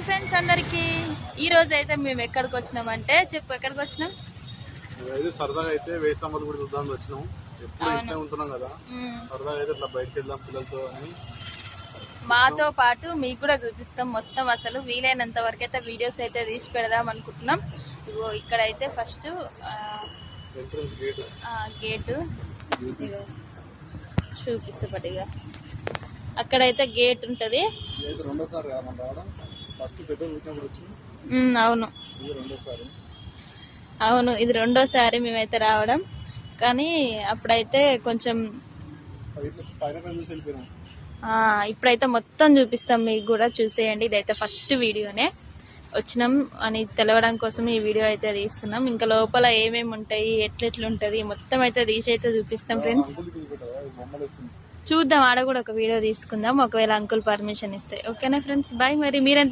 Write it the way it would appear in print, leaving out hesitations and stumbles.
hi friends అందరికి ఈ రోజు అయితే మేము ఎక్కడికి వచ్చినామంటే చెప్పు ఎక్కడికి వచ్చినాం అయితే సరదాగా అయితే వేస్తామని కూడా చూద్దామని వచ్చినాం ఎప్పుడు ఇట్లా ఉంటున్నాం కదా సరదాగా అయితే ఇట్లా బయటకు వెళ్దాం పిల్లలతో అని మాతో పాటు మీకు కూడా చూపిస్తాం మొత్తం అసలు వీలైనంత వరకు అయితే వీడియోస్ అయితే తీసి పెడదాం అనుకుంటున్నాం ఇగో ఇక్కడ అయితే ఫస్ట్ గేటు చూపిస్తే పట్టిగా అక్కడైతే గేట్ ఉంటుంది అవును అవును ఇది రెండోసారి మేమైతే రావడం కానీ అప్పుడైతే కొంచెం ఇప్పుడైతే మొత్తం చూపిస్తాం మీకు కూడా చూసేయండి ఇదైతే ఫస్ట్ వీడియోనే వచ్చినాం అని తెలవడం కోసం ఈ వీడియో అయితే తీస్తున్నాం ఇంకా లోపల ఏమేమి ఉంటాయి ఎట్లెట్లుంటది మొత్తం అయితే తీసి అయితే చూపిస్తాం ఫ్రెండ్స్ చూద్దాం ఆడ కూడా ఒక వీడియో తీసుకుందాం ఒకవేళ అంకుల్ పర్మిషన్ ఇస్తే ఓకేనా ఫ్రెండ్స్ బాయ్ మరి మీరెంత